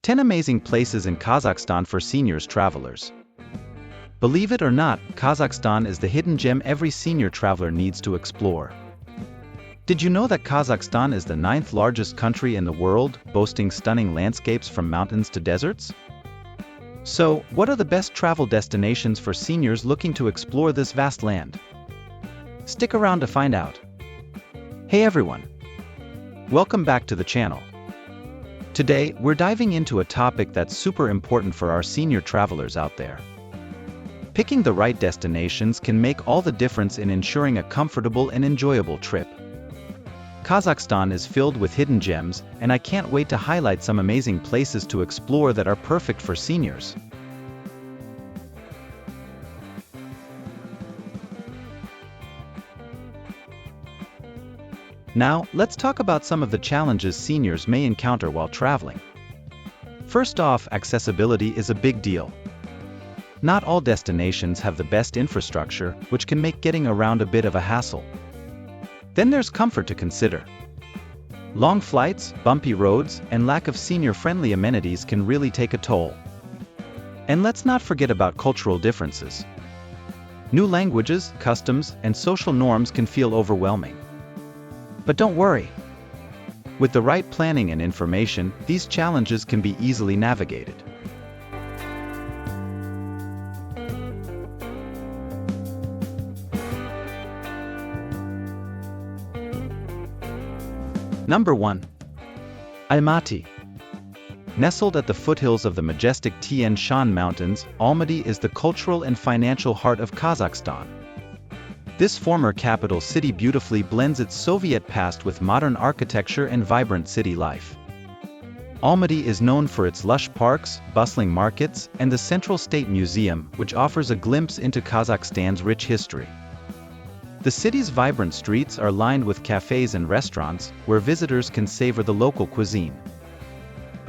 10 amazing places in Kazakhstan for seniors travelers. Believe it or not, Kazakhstan is the hidden gem every senior traveler needs to explore. Did you know that Kazakhstan is the 9th largest country in the world, boasting stunning landscapes from mountains to deserts? So, what are the best travel destinations for seniors looking to explore this vast land? Stick around to find out. Hey everyone! Welcome back to the channel. Today, we're diving into a topic that's super important for our senior travelers out there. Picking the right destinations can make all the difference in ensuring a comfortable and enjoyable trip. Kazakhstan is filled with hidden gems, and I can't wait to highlight some amazing places to explore that are perfect for seniors. Now, let's talk about some of the challenges seniors may encounter while traveling. First off, accessibility is a big deal. Not all destinations have the best infrastructure, which can make getting around a bit of a hassle. Then there's comfort to consider. Long flights, bumpy roads, and lack of senior-friendly amenities can really take a toll. And let's not forget about cultural differences. New languages, customs, and social norms can feel overwhelming. But don't worry. With the right planning and information, these challenges can be easily navigated. Number 1. Almaty. Nestled at the foothills of the majestic Tian Shan Mountains, Almaty is the cultural and financial heart of Kazakhstan. This former capital city beautifully blends its Soviet past with modern architecture and vibrant city life. Almaty is known for its lush parks, bustling markets, and the Central State Museum, which offers a glimpse into Kazakhstan's rich history. The city's vibrant streets are lined with cafes and restaurants, where visitors can savor the local cuisine.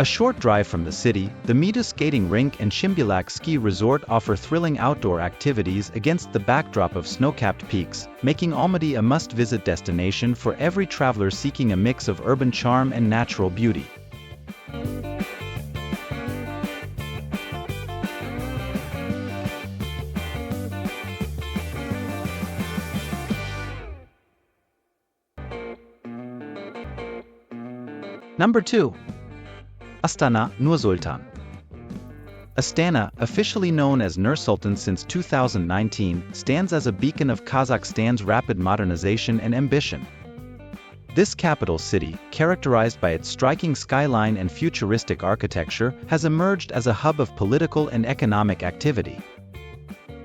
A short drive from the city, the Mida skating rink and Shimbulak ski resort offer thrilling outdoor activities against the backdrop of snow-capped peaks, making Almaty a must-visit destination for every traveler seeking a mix of urban charm and natural beauty. Number 2. Astana, Nur-Sultan. Astana, officially known as Nur-Sultan since 2019, stands as a beacon of Kazakhstan's rapid modernization and ambition. This capital city, characterized by its striking skyline and futuristic architecture, has emerged as a hub of political and economic activity.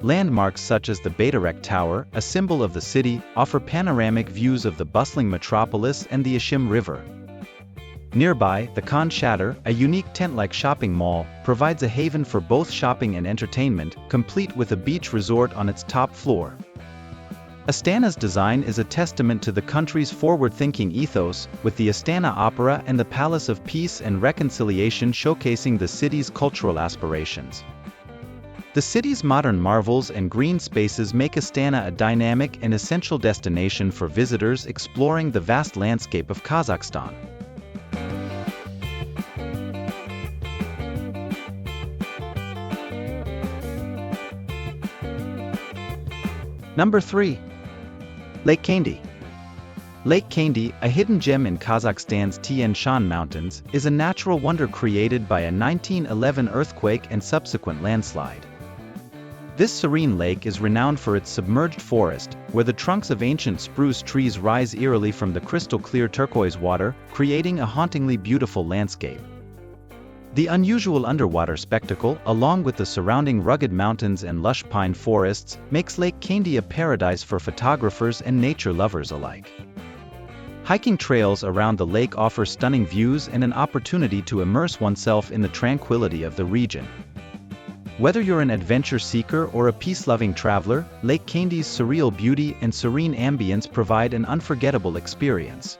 Landmarks such as the Baytarek Tower, a symbol of the city, offer panoramic views of the bustling metropolis and the Ishim River. Nearby, the Khan Shatter, a unique tent-like shopping mall, provides a haven for both shopping and entertainment, complete with a beach resort on its top floor. Astana's design is a testament to the country's forward-thinking ethos, with the Astana Opera and the Palace of Peace and Reconciliation showcasing the city's cultural aspirations. The city's modern marvels and green spaces make Astana a dynamic and essential destination for visitors exploring the vast landscape of Kazakhstan. Number 3. Lake Kandy. Lake Kandy, a hidden gem in Kazakhstan's Tian Shan Mountains, is a natural wonder created by a 1911 earthquake and subsequent landslide. This serene lake is renowned for its submerged forest, where the trunks of ancient spruce trees rise eerily from the crystal-clear turquoise water, creating a hauntingly beautiful landscape. The unusual underwater spectacle, along with the surrounding rugged mountains and lush pine forests, makes Lake Kandy a paradise for photographers and nature lovers alike. Hiking trails around the lake offer stunning views and an opportunity to immerse oneself in the tranquility of the region. Whether you're an adventure seeker or a peace-loving traveler, Lake Kandy's surreal beauty and serene ambience provide an unforgettable experience.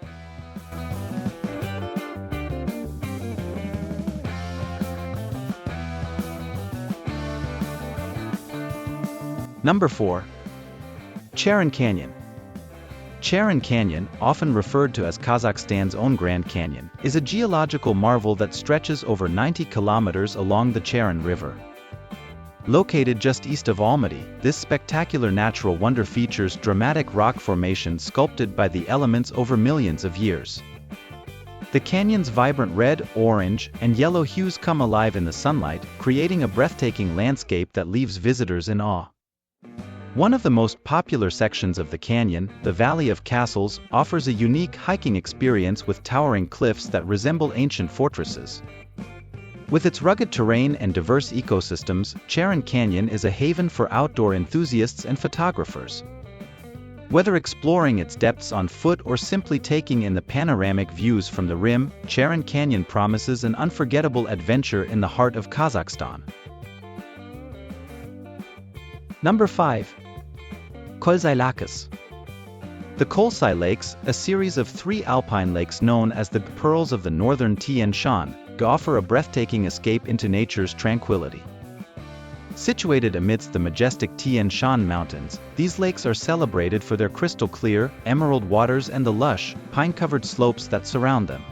Number 4. Charan Canyon. Charin Canyon, often referred to as Kazakhstan's own Grand Canyon, is a geological marvel that stretches over 90 kilometers along the Charin River. Located just east of Almaty, this spectacular natural wonder features dramatic rock formations sculpted by the elements over millions of years. The canyon's vibrant red, orange, and yellow hues come alive in the sunlight, creating a breathtaking landscape that leaves visitors in awe. One of the most popular sections of the canyon, the Valley of Castles, offers a unique hiking experience with towering cliffs that resemble ancient fortresses. With its rugged terrain and diverse ecosystems, Charin Canyon is a haven for outdoor enthusiasts and photographers. Whether exploring its depths on foot or simply taking in the panoramic views from the rim, Charin Canyon promises an unforgettable adventure in the heart of Kazakhstan. Number 5. Kolsai Lakes. The Kolsai Lakes, a series of 3 alpine lakes known as the Pearls of the Northern Tian Shan, offer a breathtaking escape into nature's tranquility. Situated amidst the majestic Tian Shan Mountains, these lakes are celebrated for their crystal-clear, emerald waters and the lush, pine-covered slopes that surround them.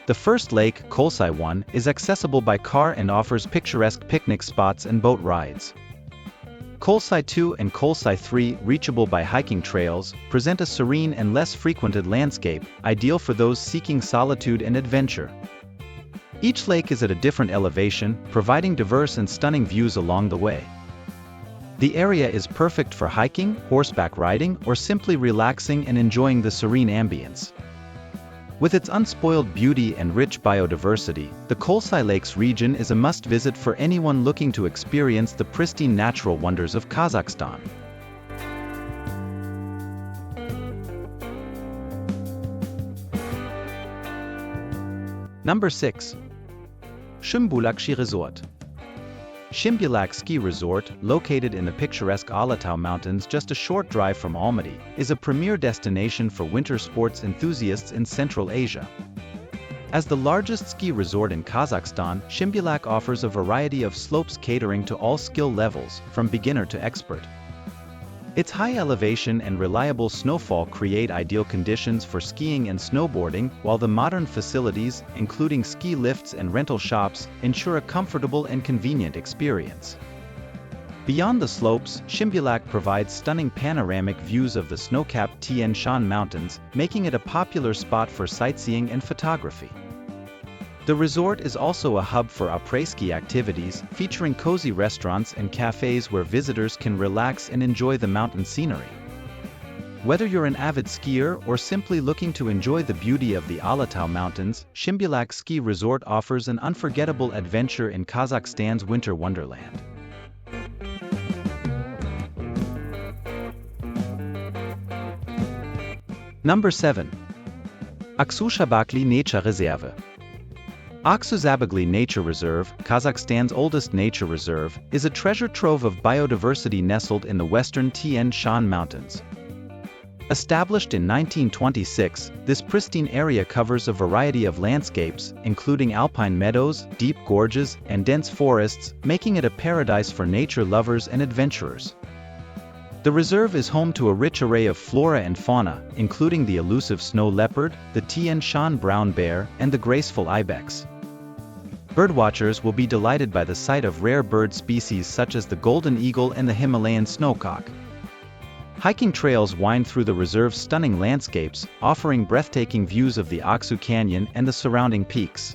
The first lake, Kolsai 1, is accessible by car and offers picturesque picnic spots and boat rides. Kolsai 2 and Kolsai 3, reachable by hiking trails, present a serene and less frequented landscape, ideal for those seeking solitude and adventure. Each lake is at a different elevation, providing diverse and stunning views along the way. The area is perfect for hiking, horseback riding, or simply relaxing and enjoying the serene ambience. With its unspoiled beauty and rich biodiversity, the Kolsai Lakes region is a must-visit for anyone looking to experience the pristine natural wonders of Kazakhstan. Number 6. Shimbulak Ski Resort. Shimbulak Ski Resort, located in the picturesque Almaty Mountains just a short drive from Almaty, is a premier destination for winter sports enthusiasts in Central Asia. As the largest ski resort in Kazakhstan, Shimbulak offers a variety of slopes catering to all skill levels, from beginner to expert. Its high elevation and reliable snowfall create ideal conditions for skiing and snowboarding, while the modern facilities, including ski lifts and rental shops, ensure a comfortable and convenient experience. Beyond the slopes, Shimbulak provides stunning panoramic views of the snow-capped Tian Shan Mountains, making it a popular spot for sightseeing and photography. The resort is also a hub for après-ski activities, featuring cozy restaurants and cafes where visitors can relax and enjoy the mountain scenery. Whether you're an avid skier or simply looking to enjoy the beauty of the Almaty Mountains, Shimbulak Ski Resort offers an unforgettable adventure in Kazakhstan's winter wonderland. Number 7. Aksushabakli Nature Reserve. Aksusabagli Nature Reserve, Kazakhstan's oldest nature reserve, is a treasure trove of biodiversity nestled in the western Tian Shan Mountains. Established in 1926, this pristine area covers a variety of landscapes, including alpine meadows, deep gorges, and dense forests, making it a paradise for nature lovers and adventurers. The reserve is home to a rich array of flora and fauna, including the elusive snow leopard, the Tian Shan brown bear, and the graceful ibex. Birdwatchers will be delighted by the sight of rare bird species such as the golden eagle and the Himalayan snowcock. Hiking trails wind through the reserve's stunning landscapes, offering breathtaking views of the Aksu Canyon and the surrounding peaks.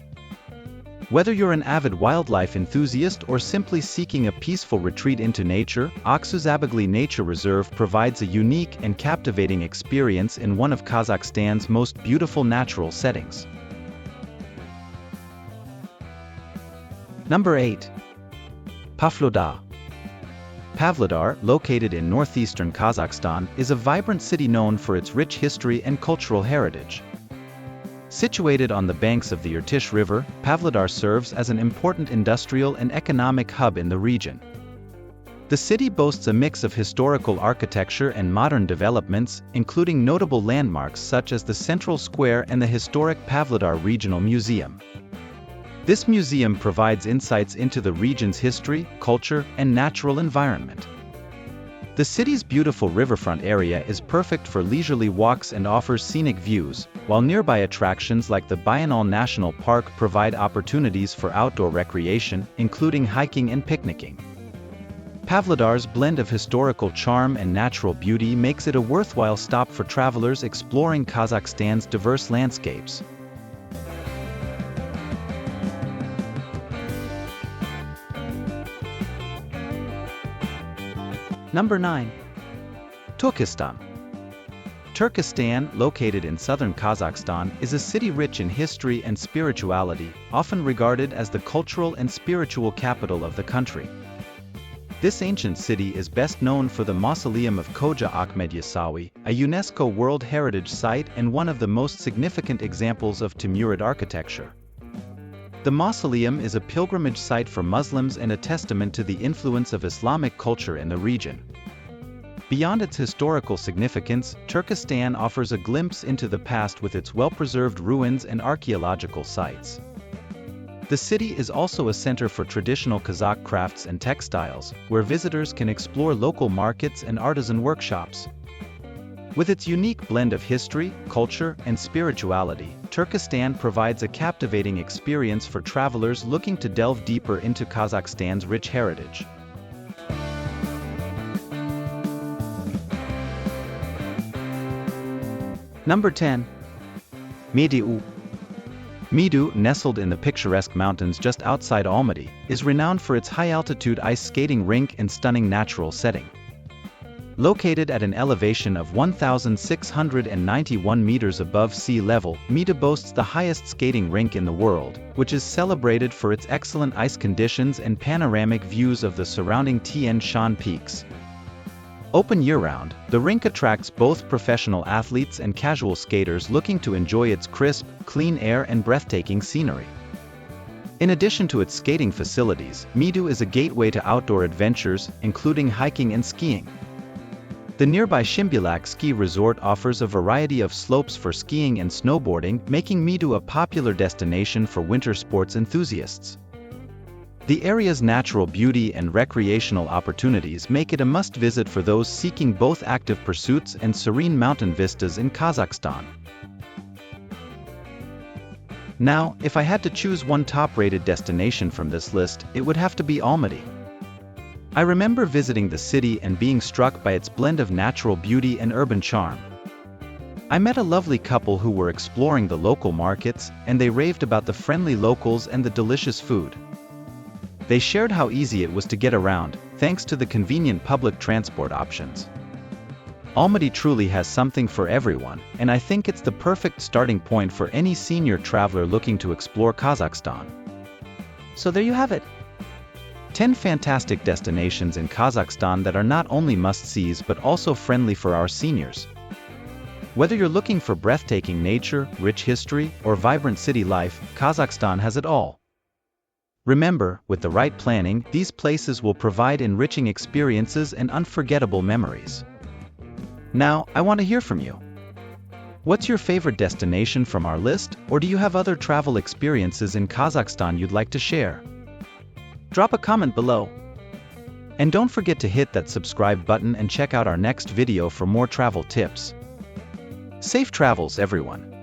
Whether you're an avid wildlife enthusiast or simply seeking a peaceful retreat into nature, Aksusabagli Nature Reserve provides a unique and captivating experience in one of Kazakhstan's most beautiful natural settings. Number 8. Pavlodar. Pavlodar, located in northeastern Kazakhstan, is a vibrant city known for its rich history and cultural heritage. Situated on the banks of the Irtysh River, Pavlodar serves as an important industrial and economic hub in the region. The city boasts a mix of historical architecture and modern developments, including notable landmarks such as the Central Square and the historic Pavlodar Regional Museum. This museum provides insights into the region's history, culture, and natural environment. The city's beautiful riverfront area is perfect for leisurely walks and offers scenic views, while nearby attractions like the Bayanal National Park provide opportunities for outdoor recreation, including hiking and picnicking. Pavlodar's blend of historical charm and natural beauty makes it a worthwhile stop for travelers exploring Kazakhstan's diverse landscapes. Number 9. Turkestan. Turkestan, located in southern Kazakhstan, is a city rich in history and spirituality, often regarded as the cultural and spiritual capital of the country. This ancient city is best known for the mausoleum of Khoja Ahmed Yasawi, a UNESCO World Heritage Site and one of the most significant examples of Timurid architecture. The mausoleum is a pilgrimage site for Muslims and a testament to the influence of Islamic culture in the region. Beyond its historical significance, Turkestan offers a glimpse into the past with its well-preserved ruins and archaeological sites. The city is also a center for traditional Kazakh crafts and textiles, where visitors can explore local markets and artisan workshops. With its unique blend of history, culture, and spirituality, Turkestan provides a captivating experience for travelers looking to delve deeper into Kazakhstan's rich heritage. Number 10. Midu. Midu, nestled in the picturesque mountains just outside Almaty, is renowned for its high-altitude ice skating rink and stunning natural setting. Located at an elevation of 1,691 meters above sea level, Midu boasts the highest skating rink in the world, which is celebrated for its excellent ice conditions and panoramic views of the surrounding Tian Shan peaks. Open year-round, the rink attracts both professional athletes and casual skaters looking to enjoy its crisp, clean air and breathtaking scenery. In addition to its skating facilities, Midu is a gateway to outdoor adventures, including hiking and skiing. The nearby Shimbulak ski resort offers a variety of slopes for skiing and snowboarding, making Midu a popular destination for winter sports enthusiasts. The area's natural beauty and recreational opportunities make it a must-visit for those seeking both active pursuits and serene mountain vistas in Kazakhstan. Now, if I had to choose one top-rated destination from this list, it would have to be Almaty. I remember visiting the city and being struck by its blend of natural beauty and urban charm. I met a lovely couple who were exploring the local markets, and they raved about the friendly locals and the delicious food. They shared how easy it was to get around, thanks to the convenient public transport options. Almaty truly has something for everyone, and I think it's the perfect starting point for any senior traveler looking to explore Kazakhstan. So there you have it. 10 fantastic destinations in Kazakhstan that are not only must-sees but also friendly for our seniors. Whether you're looking for breathtaking nature, rich history, or vibrant city life, Kazakhstan has it all. Remember, with the right planning, these places will provide enriching experiences and unforgettable memories. Now, I want to hear from you. What's your favorite destination from our list, or do you have other travel experiences in Kazakhstan you'd like to share? Drop a comment below. And don't forget to hit that subscribe button and check out our next video for more travel tips. Safe travels, everyone.